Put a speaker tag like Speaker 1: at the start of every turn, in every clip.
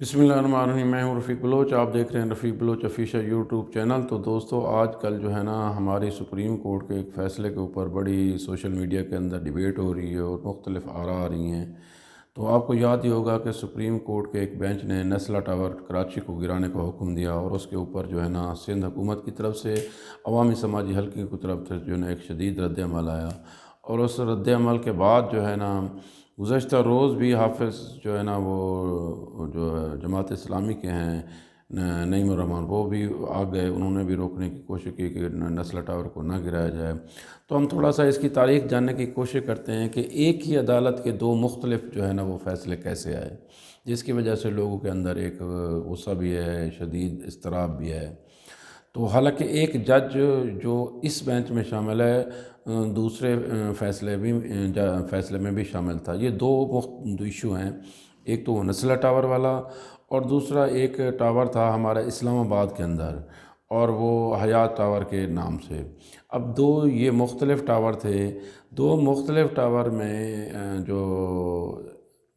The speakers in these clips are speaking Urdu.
Speaker 1: بسم اللہ الرحمن الرحیم۔ میں ہوں رفیق بلوچ، آپ دیکھ رہے ہیں رفیق بلوچ آفیشیل یوٹیوب چینل۔ تو دوستو، آج کل جو ہے نا ہماری سپریم کورٹ کے ایک فیصلے کے اوپر بڑی سوشل میڈیا کے اندر ڈیبیٹ ہو رہی ہے اور مختلف آراء آ رہی ہیں۔ تو آپ کو یاد ہی ہوگا کہ سپریم کورٹ کے ایک بینچ نے نیسلا ٹاور کراچی کو گرانے کا حکم دیا، اور اس کے اوپر جو ہے نا سندھ حکومت کی طرف سے عوامی سماجی حلقے کی طرف سے جو ہے نا ایک شدید رد عمل آیا، اور اس رد عمل کے بعد جو ہے نا گزشتہ روز بھی حافظ جو ہے نا وہ جو جماعت اسلامی کے ہیں نعیم الرحمن، وہ بھی آ گئے، انہوں نے بھی روکنے کی کوشش کی کہ نیسلا ٹاور کو نہ گرایا جائے۔ تو ہم تھوڑا سا اس کی تاریخ جاننے کی کوشش کرتے ہیں کہ ایک ہی عدالت کے دو مختلف جو ہے نا وہ فیصلے کیسے آئے، جس کی وجہ سے لوگوں کے اندر ایک غصہ بھی ہے، شدید اضطراب بھی ہے۔ تو حالانکہ ایک جج جو اس بینچ میں شامل ہے دوسرے فیصلے میں بھی شامل تھا۔ یہ دو ایشو ہیں، ایک تو وہ نیسلا ٹاور والا، اور دوسرا ایک ٹاور تھا ہمارا اسلام آباد کے اندر، اور وہ حیات ٹاور کے نام سے۔ اب دو یہ مختلف ٹاور تھے، دو مختلف ٹاور میں جو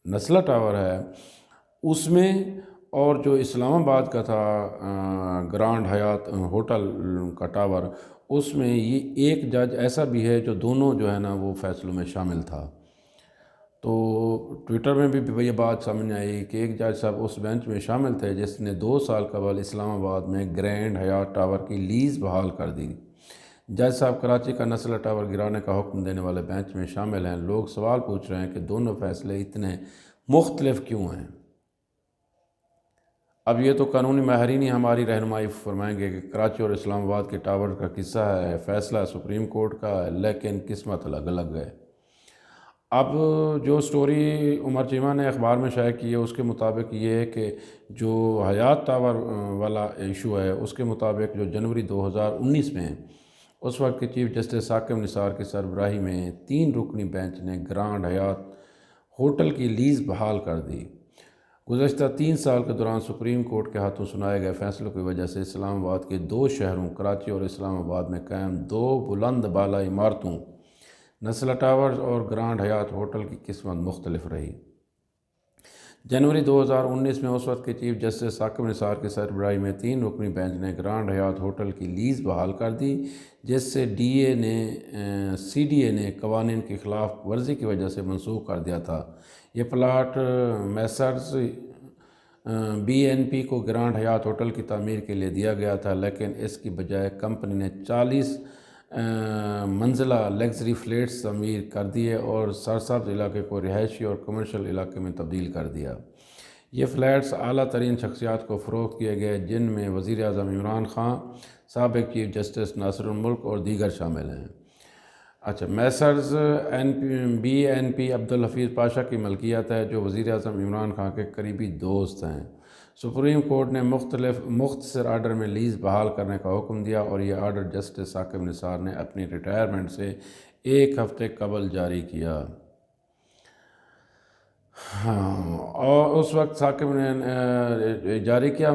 Speaker 1: نیسلا ٹاور ہے اس میں، اور جو اسلام آباد کا تھا گرانڈ حیات ہوٹل کا ٹاور، اس میں یہ ایک جج ایسا بھی ہے جو دونوں جو ہے نا وہ فیصلوں میں شامل تھا۔ تو ٹویٹر میں بھی یہ بات سامنے آئی کہ ایک جج صاحب اس بینچ میں شامل تھے جس نے 2 سال قبل اسلام آباد میں گرینڈ حیات ٹاور کی لیز بحال کر دی۔ جج صاحب کراچی کا نیسلا ٹاور گرانے کا حکم دینے والے بینچ میں شامل ہیں۔ لوگ سوال پوچھ رہے ہیں کہ دونوں فیصلے اتنے مختلف کیوں ہیں؟ اب یہ تو قانونی ماہرین ہی ہماری رہنمائی فرمائیں گے کہ کراچی اور اسلام آباد کے ٹاور کا قصہ ہے، فیصلہ سپریم کورٹ کا ہے، لیکن قسمت الگ الگ ہے۔ اب جو سٹوری عمر چیمہ نے اخبار میں شائع کی ہے اس کے مطابق یہ ہے کہ جو حیات ٹاور والا ایشو ہے اس کے مطابق جو جنوری 2019 میں اس وقت کے چیف جسٹس ثاقب نثار کی سربراہی میں 3 رکنی بینچ نے گرانڈ حیات ہوٹل کی لیز بحال کر دی۔ گزشتہ 3 سال کے دوران سپریم کورٹ کے ہاتھوں سنائے گئے فیصلوں کی وجہ سے اسلام آباد کے 2 شہروں کراچی اور اسلام آباد میں قائم 2 بلند بالا عمارتوں نیسلا ٹاور اور گرانڈ حیات ہوٹل کی قسمت مختلف رہی۔ جنوری 2019 میں اس وقت کے چیف جسٹس ثاقب نثار کی سربراہی میں 3 رکنی بینچ نے گرانڈ حیات ہوٹل کی لیز بحال کر دی، جس سے سی ڈی اے نے قوانین کی خلاف ورزی کی وجہ سے منسوخ کر دیا تھا۔ یہ plot Messrs B N P کو گرانڈ حیات ہوٹل کی تعمیر کے لیے دیا گیا تھا، لیکن اس کی بجائے کمپنی نے 40 منزلہ لگژری فلیٹس تعمیر کر دیے اور سرسبز علاقے کو رہائشی اور کمرشل علاقے میں تبدیل کر دیا۔ یہ فلیٹس اعلیٰ ترین شخصیات کو فروخت کیے گئے، جن میں وزیر اعظم عمران خان، سابق چیف جسٹس ناصر الملک اور دیگر شامل ہیں۔ اچھا، Messrs B N P Abdul Hafeez Pasha کی ملکیت ہے، جو وزیر اعظم عمران خان کے قریبی دوست ہیں۔ سپریم کورٹ نے مختصر آرڈر میں لیز بحال کرنے کا حکم دیا، اور یہ آرڈر جسٹس ثاقب نثار نے اپنی ریٹائرمنٹ سے 1 ہفتے قبل جاری کیا۔ اور اس وقت ثاقب نے جاری کیا،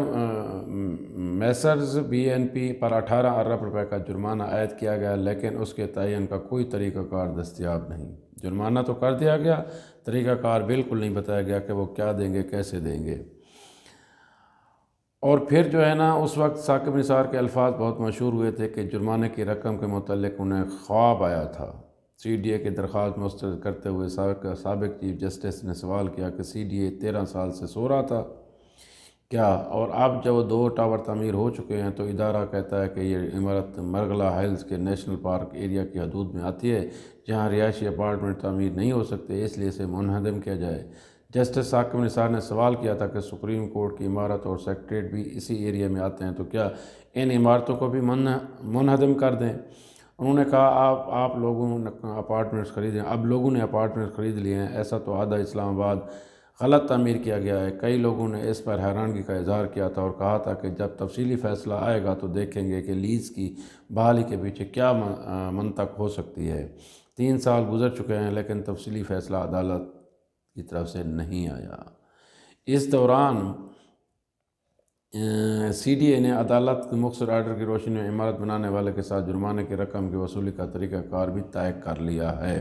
Speaker 1: میسرز بی این پی پر 18 ارب روپے کا جرمانہ عائد کیا گیا، لیکن اس کے تعین کا کوئی طریقہ کار دستیاب نہیں۔ جرمانہ تو کر دیا گیا، طریقہ کار بالکل نہیں بتایا گیا کہ وہ کیا دیں گے، کیسے دیں گے۔ اور پھر جو ہے نا اس وقت ثاقب نثار کے الفاظ بہت مشہور ہوئے تھے کہ جرمانے کی رقم کے متعلق انہیں خواب آیا تھا۔ سی ڈی اے کی درخواست مسترد کرتے ہوئے سابق چیف جسٹس نے سوال کیا کہ سی ڈی اے 13 سال سے سو رہا تھا کیا؟ اور اب جب 2 ٹاور تعمیر ہو چکے ہیں تو ادارہ کہتا ہے کہ یہ عمارت مرغلہ ہلز کے نیشنل پارک ایریا کی حدود میں آتی ہے، جہاں رہائشی اپارٹمنٹ تعمیر نہیں ہو سکتے، اس لیے اسے منہدم کیا جائے۔ جسٹس ثاقب نثار نے سوال کیا تھا کہ سپریم کورٹ کی عمارت اور سیکریٹریٹ بھی اسی ایریا میں آتے ہیں، تو کیا ان عمارتوں کو بھی منہدم کر دیں؟ انہوں نے کہا آپ لوگوں نے اپارٹمنٹس خریدے ہیں، اب لوگوں نے اپارٹمنٹس خرید لیے ہیں، ایسا تو آدھا اسلام آباد غلط تعمیر کیا گیا ہے۔ کئی لوگوں نے اس پر حیرانگی کا اظہار کیا تھا اور کہا تھا کہ جب تفصیلی فیصلہ آئے گا تو دیکھیں گے کہ لیز کی بحالی کے پیچھے کیا منطق ہو سکتی ہے۔ 3 سال گزر چکے ہیں لیکن تفصیلی فیصلہ عدالت کی طرف سے نہیں آیا۔ اس دوران سی ڈی اے نے عدالت کے مختصر آرڈر کی روشنی میں عمارت بنانے والے کے ساتھ جرمانے کی رقم کی وصولی کا طریقہ کار بھی طے کر لیا ہے۔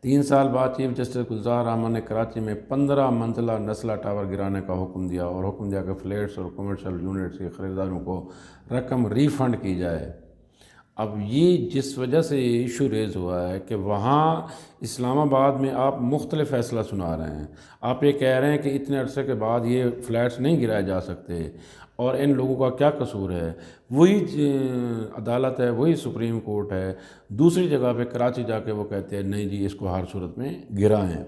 Speaker 1: 3 سال بعد چیف جسٹس گلزار احمد نے کراچی میں 15 منزلہ نسلہ ٹاور گرانے کا حکم دیا اور حکم دیا کہ فلیٹس اور کمرشل یونٹس کے خریداروں کو رقم ریفنڈ کی جائے۔ اب یہ جس وجہ سے یہ ایشو ریز ہوا ہے کہ وہاں اسلام آباد میں آپ مختلف فیصلہ سنا رہے ہیں، آپ یہ کہہ رہے ہیں کہ اتنے عرصے کے بعد یہ فلیٹس نہیں گرائے جا سکتے اور ان لوگوں کا کیا قصور ہے۔ وہی عدالت ہے، وہی سپریم کورٹ ہے، دوسری جگہ پہ کراچی جا کے وہ کہتے ہیں نہیں جی اس کو ہر صورت میں گرائیں۔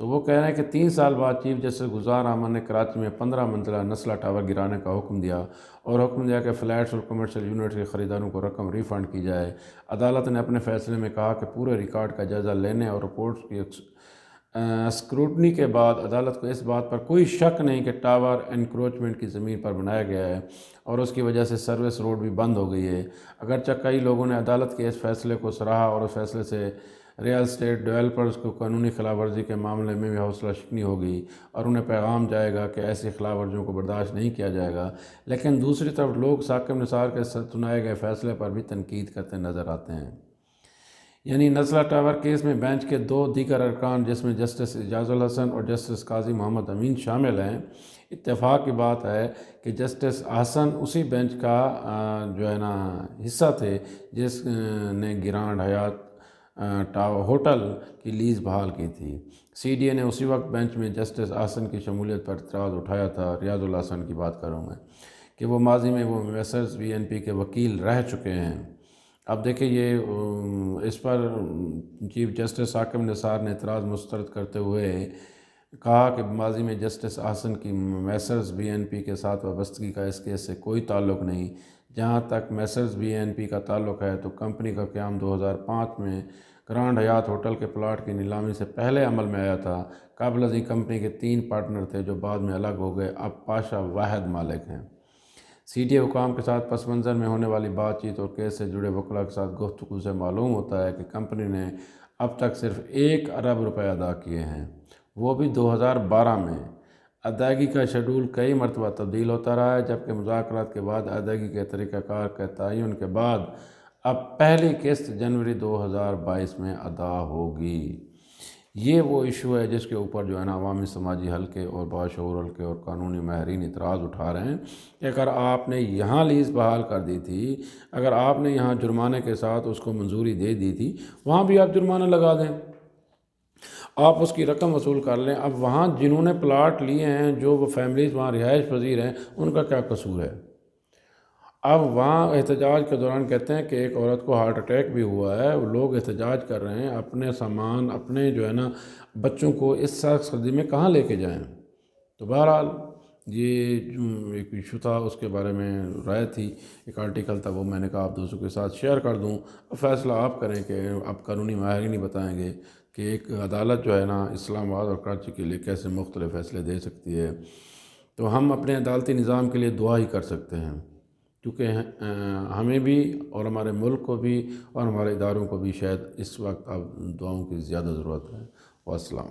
Speaker 1: تو وہ کہہ رہے ہیں کہ 3 سال بعد چیف جسٹس گلزار احمد نے کراچی میں 15 منزلہ نسلہ ٹاور گرانے کا حکم دیا اور حکم دیا کہ فلیٹس اور کمرشل یونٹس کے خریداروں کو رقم ریفنڈ کی جائے۔ عدالت نے اپنے فیصلے میں کہا کہ پورے ریکارڈ کا جائزہ لینے اور رپورٹس کی اسکروٹنی کے بعد عدالت کو اس بات پر کوئی شک نہیں کہ ٹاور انکروچمنٹ کی زمین پر بنایا گیا ہے اور اس کی وجہ سے سروس روڈ بھی بند ہو گئی ہے۔ اگرچہ کئی لوگوں نے عدالت کے اس فیصلے کو سراہا اور اس فیصلے سے ریئل اسٹیٹ ڈیولپرز کو قانونی خلاف ورزی کے معاملے میں بھی حوصلہ شکنی ہوگی اور انہیں پیغام جائے گا کہ ایسی خلاف ورزیوں کو برداشت نہیں کیا جائے گا، لیکن دوسری طرف لوگ ثاقب نثار کے سنائے گئے فیصلے پر بھی تنقید کرتے نظر آتے ہیں۔ یعنی نزلہ ٹاور کیس میں بینچ کے 2 دیگر ارکان جس میں جسٹس اعجاز الحسن اور جسٹس قاضی محمد امین شامل ہیں، اتفاق کی بات ہے کہ جسٹس احسن اسی بینچ کا جو ہے نا حصہ تھے جس نے گرانڈ حیات ہوٹل کی لیز بحال کی تھی۔ سی ڈی اے نے اسی وقت بینچ میں جسٹس احسن کی شمولیت پر اعتراض اٹھایا تھا۔ ریاض الحسن کی بات کروں میں کہ وہ ماضی میں وہ میسرز بی این پی کے وکیل رہ چکے ہیں۔ اب دیکھیں یہ اس پر چیف جسٹس ثاقب نثار نے اعتراض مسترد کرتے ہوئے کہا کہ ماضی میں جسٹس احسن کی میسرز بی این پی کے ساتھ وابستگی کا اس کیس سے کوئی تعلق نہیں۔ جہاں تک میسرز بی این پی کا تعلق ہے تو کمپنی کا قیام 2005 میں گرانڈ حیات ہوٹل کے پلاٹ کی نیلامی سے پہلے عمل میں آیا تھا۔ قبل ازیں کمپنی کے 3 پارٹنر تھے جو بعد میں الگ ہو گئے، اب پاشا واحد مالک ہیں۔ سی ڈی اے حکام کے ساتھ پس منظر میں ہونے والی بات چیت اور کیس سے جڑے وکلاء کے ساتھ گفتگو سے معلوم ہوتا ہے کہ کمپنی نے اب تک صرف 1 ارب روپے ادا کیے ہیں، وہ بھی 2012 میں۔ ادائیگی کا شیڈول کئی مرتبہ تبدیل ہوتا رہا ہے، جبکہ مذاکرات کے بعد ادائیگی کے طریقہ کار کے تعین کے بعد اب پہلی قسط جنوری 2022 میں ادا ہوگی۔ یہ وہ ایشو ہے جس کے اوپر جو ہے نا عوامی سماجی حلقے اور باشعور حلقے اور قانونی ماہرین اعتراض اٹھا رہے ہیں کہ اگر آپ نے یہاں لیز بحال کر دی تھی، اگر آپ نے یہاں جرمانے کے ساتھ اس کو منظوری دے دی تھی، وہاں بھی آپ جرمانہ لگا دیں، آپ اس کی رقم وصول کر لیں۔ اب وہاں جنہوں نے پلاٹ لیے ہیں، جو وہ فیملیز وہاں رہائش پذیر ہیں، ان کا کیا قصور ہے؟ اب وہاں احتجاج کے دوران کہتے ہیں کہ ایک عورت کو ہارٹ اٹیک بھی ہوا ہے، وہ لوگ احتجاج کر رہے ہیں، اپنے سامان اپنے جو ہے نا بچوں کو اس سخت سردی میں کہاں لے کے جائیں۔ تو بہرحال یہ ایک ایشو تھا، اس کے بارے میں رائے تھی، ایک آرٹیکل تھا، وہ میں نے کہا آپ دوستوں کے ساتھ شیئر کر دوں۔ اب فیصلہ آپ کریں کہ آپ قانونی ماہرین ہی بتائیں گے کہ ایک عدالت جو ہے نا اسلام آباد اور کراچی کے لیے کیسے مختلف فیصلے دے سکتی ہے۔ تو ہم اپنے عدالتی نظام کے لیے دعا ہی کر سکتے ہیں، کیونکہ ہمیں بھی اور ہمارے ملک کو بھی اور ہمارے اداروں کو بھی شاید اس وقت اب دعاؤں کی زیادہ ضرورت ہے۔ والسلام۔